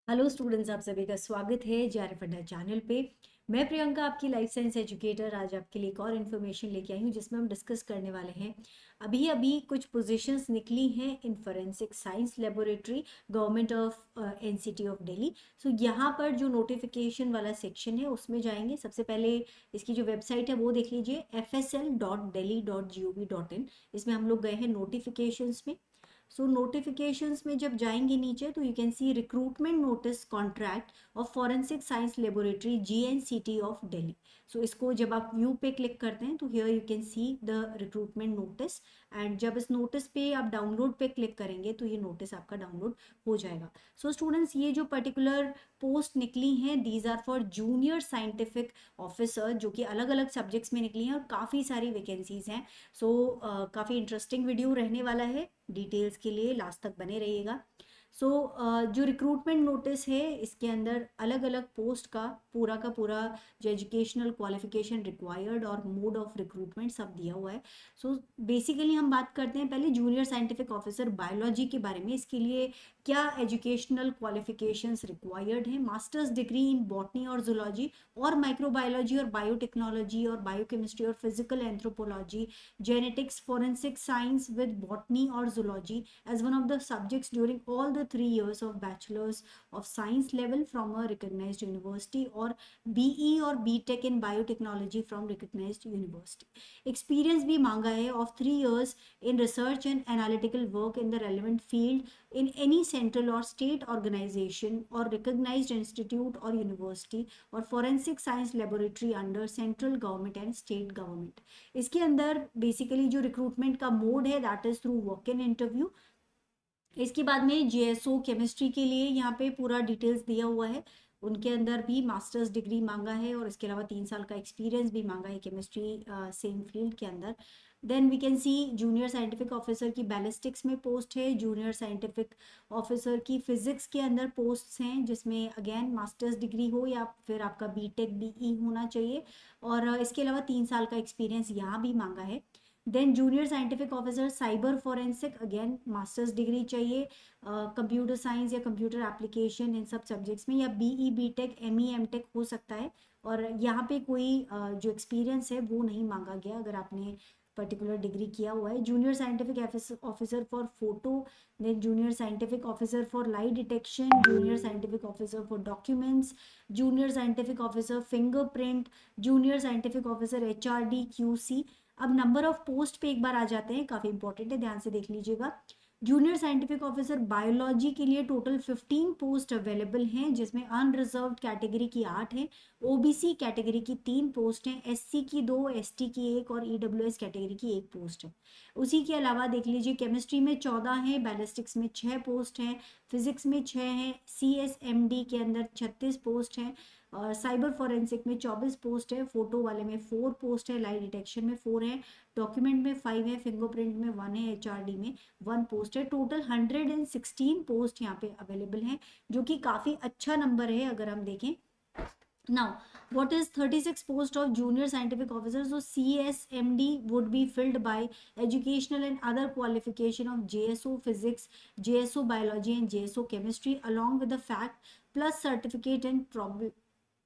Hello students, आप सभी का स्वागत है जेआरएफ अड्डा चैनल पे। मैं प्रियंका, आपकी लाइफ साइंस एजुकेटर, आज आपके लिए एक और इन्फॉर्मेशन लेके आई हूँ जिसमें हम डिस्कस करने वाले हैं। अभी अभी कुछ पोजीशंस निकली हैं in forensic science laboratory, government of NCT of Delhi. So यहाँ पर जो नोटिफिकेशन वाला सेक्शन है उसमें जाएंगे। सबसे पहले इसकी जो वेबसाइट है वो देख लीजिए, fsl.delhi.gov.in। इसमें हम लोग गए हैं नोटिफिकेशंस में। सो नोटिफिकेशंस में जब जाएंगे नीचे तो you can see recruitment notice contract of forensic science laboratory GNCT of Delhi. So इसको जब आप व्यू पे क्लिक करते हैं तो here you can see the recruitment notice. And जब इस नोटिस पे आप डाउनलोड पे क्लिक करेंगे तो ये नोटिस आपका डाउनलोड हो जाएगा। सो स्टूडेंट्स, ये जो पर्टिकुलर पोस्ट निकली हैं these are for junior scientific officer, जो कि अलग अलग सब्जेक्ट्स में निकली हैं और काफ़ी सारी वैकेंसीज हैं। सो काफ़ी इंटरेस्टिंग वीडियो रहने वाला है। डिटेल्स के लिए लास्ट तक बने रहिएगा। सो जो रिक्रूटमेंट नोटिस है इसके अंदर अलग अलग पोस्ट का पूरा जो एजुकेशनल क्वालिफिकेशन रिक्वायर्ड और मोड ऑफ रिक्रूटमेंट सब दिया हुआ है। सो बेसिकली हम बात करते हैं पहले जूनियर साइंटिफिक ऑफिसर बायोलॉजी के बारे में। इसके लिए क्या एजुकेशनल क्वालिफिकेशंस रिक्वायर्ड है? मास्टर्स डिग्री इन बॉटनी और जूलॉजी और माइक्रोबायोलॉजी और बायोटेक्नोलॉजी और बायोकेमिस्ट्री और physical anthropology, genetics, forensic science with botany or zoology as one of the subjects during all the 3 years of bachelor's of science level from a recognized university, or BE or BTech in biotechnology from recognized university. Experience भी मांगा है of 3 years in research and analytical work in the relevant field in any central or state organization or recognized institute or university or forensic science laboratory under central government and state government. इसके अंदर basically जो recruitment का mode है that is through walk in interview. इसके बाद में JSO chemistry के लिए यहाँ पे पूरा डिटेल्स दिया हुआ है। उनके अंदर भी मास्टर्स डिग्री मांगा है और इसके अलावा 3 साल का एक्सपीरियंस भी मांगा है केमिस्ट्री सेम फील्ड के अंदर। Then we can see junior scientific officer की बैलिस्टिक्स में पोस्ट है, जूनियर साइंटिफिक ऑफिसर की फिजिक्स के अंदर पोस्ट हैं जिसमें अगेन मास्टर्स डिग्री हो या फिर आपका बीटेक बीई होना चाहिए। और इसके अलावा 3 साल का एक्सपीरियंस यहाँ भी मांगा है। Then junior scientific officer cyber forensic, again masters degree चाहिए कंप्यूटर साइंस या कंप्यूटर एप्लीकेशन इन सब सब्जेक्ट्स में, या बीई बीटेक एमई एमटेक हो सकता है। और यहाँ पे कोई जो एक्सपीरियंस है वो नहीं मांगा गया अगर आपने पर्टिकुलर डिग्री किया हुआ है। Junior scientific officer for photo, then junior scientific officer for light detection, junior scientific officer for documents, junior scientific officer fingerprint, junior scientific officer HRD QC. अब नंबर ऑफ पोस्ट पे एक बार आ जाते हैं, काफी important है, ध्यान से देख लीजिएगा। जूनियर साइंटिफिक ऑफिसर बायोलॉजी के लिए टोटल 15 पोस्ट अवेलेबल हैं जिसमें अनरिजर्व कैटेगरी की 8 हैं, ओबीसी कैटेगरी की 3 पोस्ट हैं, एससी की 2, एसटी की 1 और ईडब्ल्यूएस कैटेगरी की 1 पोस्ट है। उसी के अलावा देख लीजिए केमिस्ट्री में 14 है, बैलिस्टिक्स में 6 पोस्ट हैं, फिजिक्स में 6 हैं, सीएसएमडी के अंदर 36 पोस्ट हैं, और साइबर फॉरेंसिक में 24 पोस्ट है, फोटो वाले में 4 पोस्ट है, लाइट डिटेक्शन में 4 है, डॉक्यूमेंट में 5 है, फिंगरप्रिंट में 1 है, एचआरडी में 1 पोस्ट है। टोटल 116 पोस्ट यहाँ पे अवेलेबल हैं, जो कि काफ़ी अच्छा नंबर है अगर हम देखें। Now, what is 36 post of junior scientific officers? So CSMD would be filled by educational and other qualification of JSO physics, JSO biology and JSO chemistry along with the fact plus certificate and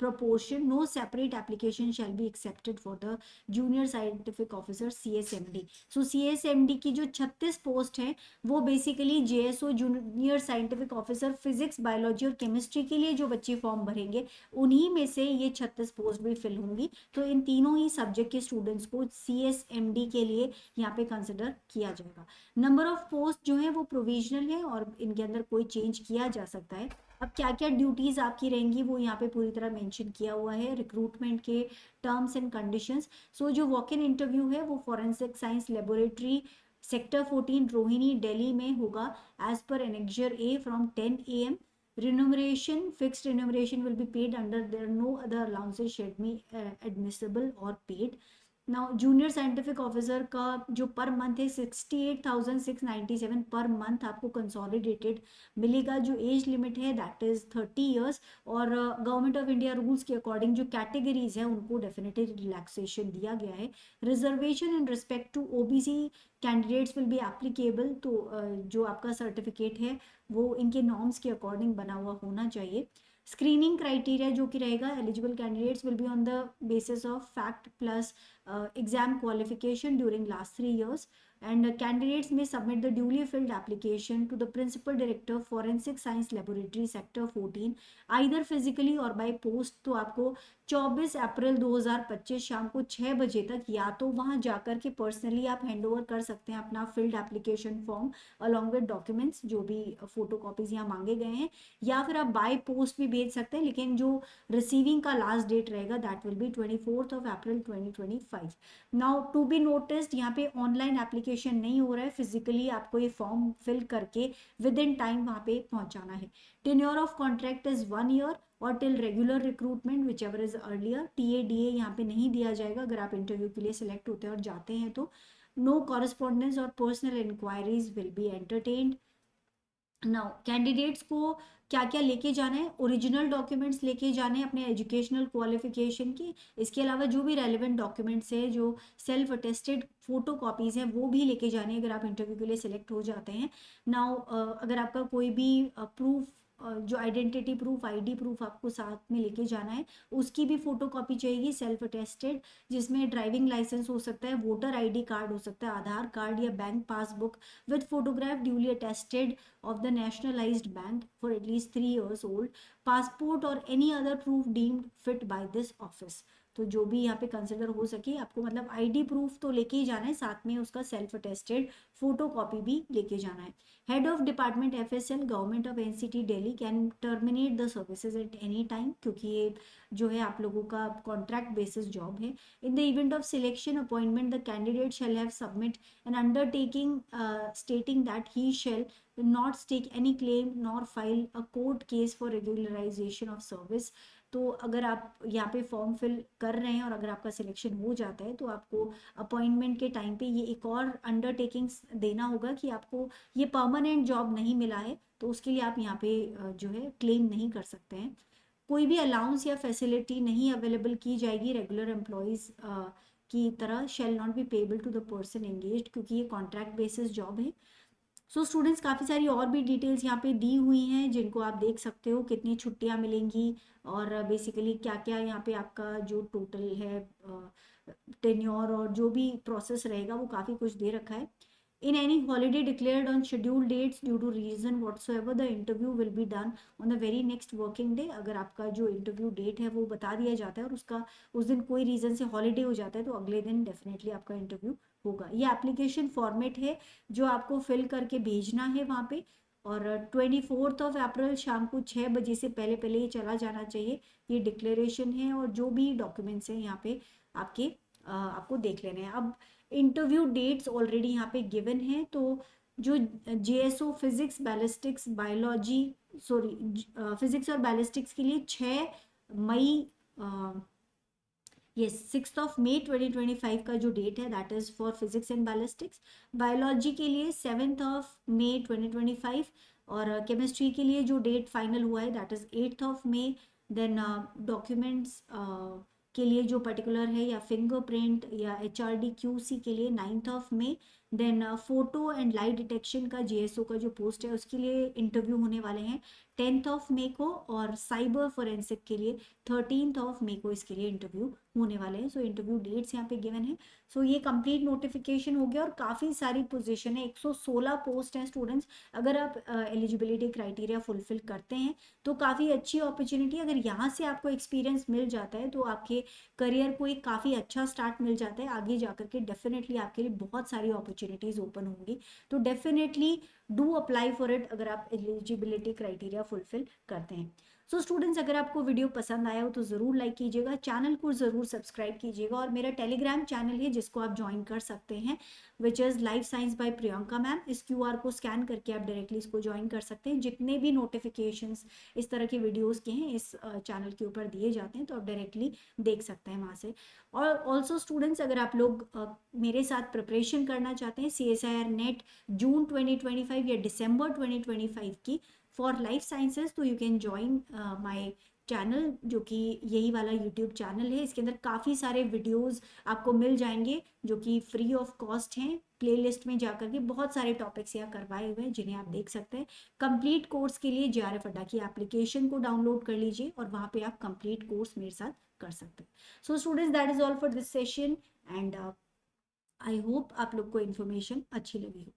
proportion. No separate application shall be accepted for the junior scientific officer CSMD. So CSMD की जो 36 post हैं वो basically JSO junior scientific officer physics biology और chemistry के लिए जो बच्चे form भरेंगे उन्हीं में से ये 36 पोस्ट भी फिल होंगी। तो इन तीनों ही सब्जेक्ट के स्टूडेंट्स को CSMD के लिए यहाँ पे कंसिडर किया जाएगा। नंबर ऑफ पोस्ट जो है वो प्रोविजनल है और इनके अंदर कोई चेंज किया जा सकता है। अब क्या क्या ड्यूटीज आपकी रहेंगी वो यहाँ पे पूरी तरह मेंशन किया हुआ है, रिक्रूटमेंट के टर्म्स एंड कंडीशंस। सो जो वॉक इन इंटरव्यू है वो forensic science laboratory sector 14 Rohini Delhi में होगा as per annexure A from 10 AM। remuneration, fixed remuneration will be paid under there, no other allowances should be admissible or paid. Now junior scientific officer का जो per month है 68,697 per month आपको consolidated मिलेगा। जो age limit है that is 30 years, और government of India rules के according जो कैटेगरीज है उनको डेफिनेटली रिलैक्सेशन दिया गया है। Reservation in respect to OBC candidates will be applicable, तो जो आपका सर्टिफिकेट है वो इनके नॉर्म्स के अकॉर्डिंग बना हुआ होना चाहिए। स्क्रीनिंग क्राइटेरिया जो कि रहेगा, eligible candidates will be on the basis of fact plus exam qualification during last 3 years, and candidates may submit the duly filled application to the principal director forensic science laboratory sector 14 either physically or by post। तो आपको 24 April 2025 शाम को 6 बजे तक या तो वहां जाकर के पर्सनली आप हैंड ओवर कर सकते हैं अपना field application form along with documents जो भी फोटो कॉपीज यहाँ मांगे गए हैं, या फिर आप बाय पोस्ट भी भेज सकते हैं, लेकिन जो रिसीविंग का लास्ट डेट रहेगा that will be 24 April 2025। Now to be noticed, यहाँ पे ऑनलाइन एप्लीकेशन नहीं हो रहा है, फिजिकली आपको ये फॉर्म फिल करके विद इन टाइम वहाँ पे पहुंचाना है। Tenure of contract is 1 year और till regular recruitment which ever is earlier. TA यहाँ पे नहीं दिया जाएगा अगर आप इंटरव्यू के लिए सिलेक्ट होते हैं और जाते हैं तो। नो कॉरेस्पॉन्डेंस और personal inquiries will be entertained. Now candidates को क्या क्या लेके जाना है, ओरिजिनल डॉक्यूमेंट्स लेके जाने हैं अपने एजुकेशनल क्वालिफिकेशन की, इसके अलावा जो भी रेलिवेंट डॉक्यूमेंट्स है, जो सेल्फ अटेस्टेड फोटो कॉपीज हैं वो भी लेके जाने हैं अगर आप इंटरव्यू के लिए सिलेक्ट हो जाते हैं। नाउ अगर आपका कोई भी प्रूफ जो आइडेंटिटी प्रूफ, आईडी प्रूफ आपको साथ में लेके जाना है, उसकी भी फोटो कॉपी चाहिए सेल्फ अटेस्टेड, जिसमें ड्राइविंग लाइसेंस हो सकता है, वोटर आईडी कार्ड हो सकता है, आधार कार्ड या bank passbook with photograph duly attested of the nationalized bank for at least 3 years old, passport or any other proof deemed fit by this office। तो जो भी यहाँ पे कंसिडर हो सके आपको, मतलब आईडी प्रूफ तो लेके ही जाना है, साथ में उसका सेल्फ अटेस्टेड फोटो कॉपी भी लेके जाना है। Head of department FSL government of NCT Delhi can terminate the services at any time, क्योंकि ये जो है आप लोगों का कॉन्ट्रैक्ट बेसिस जॉब है। In the event of selection appointment the candidate shall have submit an undertaking stating that he shall not stake any claim nor file a court case for regularization of service। तो अगर आप यहाँ पे form fill कर रहे हैं और अगर आपका सिलेक्शन हो जाता है तो आपको अपॉइंटमेंट के टाइम पे ये एक और अंडरटेकिंग्स देना होगा कि आपको ये परमानेंट जॉब नहीं मिला है, तो उसके लिए आप यहाँ पे जो है क्लेम नहीं कर सकते हैं। कोई भी अलाउंस या फैसिलिटी नहीं अवेलेबल की जाएगी रेगुलर एम्प्लॉयज की तरह, shall not be payable to the person engaged, क्योंकि ये कॉन्ट्रैक्ट बेसिस जॉब है। सो स्टूडेंट्स काफ़ी सारी और भी डिटेल्स यहाँ पे दी हुई हैं जिनको आप देख सकते हो, कितनी छुट्टियाँ मिलेंगी और बेसिकली क्या क्या यहाँ पे आपका जो टोटल है टेन्योर और जो भी प्रोसेस रहेगा वो काफ़ी कुछ दे रखा है। In any holiday declared on schedule dates due to reason whatsoever the interview will be done on the very next working day. अगर आपका जो इंटरव्यू डेट है वो बता दिया जाता है और उसका उस दिन कोई रीजन से हॉलीडे हो जाता है तो अगले दिन डेफिनेटली आपका इंटरव्यू होगा। ये एप्लीकेशन फॉर्मेट है जो आपको फिल करके भेजना है वहाँ पे, और 24 अप्रैल शाम को 6 बजे से पहले पहले ये चला जाना चाहिए। ये डिक्लेरेशन है और जो भी डॉक्यूमेंट्स हैं यहाँ पे आपके आपको देख लेने हैं। अब इंटरव्यू डेट्स ऑलरेडी यहाँ पे गिवन है, तो जो JSO physics ballistics biology sorry physics और बैलिस्टिक्स के लिए 6 मई ये 6 मई 2025 का जो डेट है that is for physics and ballistics. Biology के लिए 7 मई 2025 और केमिस्ट्री के लिए जो डेट फाइनल हुआ है that is 8 May. Then documents के लिए जो पर्टिकुलर है या फिंगरप्रिंट या एचआरडी क्यूसी के लिए 9 मई। Then photo and light detection का जेएसओ का जो पोस्ट है उसके लिए इंटरव्यू होने वाले हैं 10 मई को, और साइबर फोरेंसिक के लिए 13 मई को इसके लिए इंटरव्यू होने वाले हैं। सो इंटरव्यू डेट्स यहाँ पे गिवन है। सो ये कंप्लीट नोटिफिकेशन हो गया और काफ़ी सारी पोजीशन है, 116 पोस्ट हैं स्टूडेंट्स। अगर आप एलिजिबिलिटी क्राइटेरिया फुलफिल करते हैं तो काफ़ी अच्छी अपॉर्चुनिटी, अगर यहाँ से आपको एक्सपीरियंस मिल जाता है तो आपके करियर को एक काफ़ी अच्छा स्टार्ट मिल जाता है। आगे जाकर के डेफिनेटली आपके लिए बहुत सारी अपॉर्चुनिटीज़ ओपन होंगी, तो definitely do apply for it अगर आप एलिजिबिलिटी क्राइटेरिया फुलफिल करते हैं। सो स्टूडेंट्स, अगर आपको वीडियो पसंद आया हो तो ज़रूर लाइक कीजिएगा, चैनल को ज़रूर सब्सक्राइब कीजिएगा, और मेरा टेलीग्राम चैनल है जिसको आप ज्वाइन कर सकते हैं which is life science by Priyanka ma'am. इस क्यूआर को स्कैन करके आप डायरेक्टली इसको ज्वाइन कर सकते हैं। जितने भी नोटिफिकेशंस इस तरह के वीडियोज़ के हैं इस चैनल के ऊपर दिए जाते हैं, तो आप डायरेक्टली देख सकते हैं वहाँ से। और ऑल्सो स्टूडेंट्स, अगर आप लोग मेरे साथ प्रिपरेशन करना चाहते हैं CSIR नेट जून 2025 या दिसंबर 2025 की फॉर लाइफ साइंसेस, तो you can join my channel, जो कि यही वाला यूट्यूब चैनल है। इसके अंदर काफ़ी सारे वीडियोस आपको मिल जाएंगे जो कि फ्री ऑफ कॉस्ट हैं, प्लेलिस्ट में जाकर के बहुत सारे टॉपिक्स यहाँ करवाए हुए हैं जिन्हें आप देख सकते हैं। कंप्लीट कोर्स के लिए JRF अड्डा की एप्लीकेशन को डाउनलोड कर लीजिए और वहाँ पे आप कंप्लीट कोर्स मेरे साथ कर सकते हैं। So students, that is all for this session and I hope आप लोग को इन्फॉर्मेशन अच्छी लगी हो।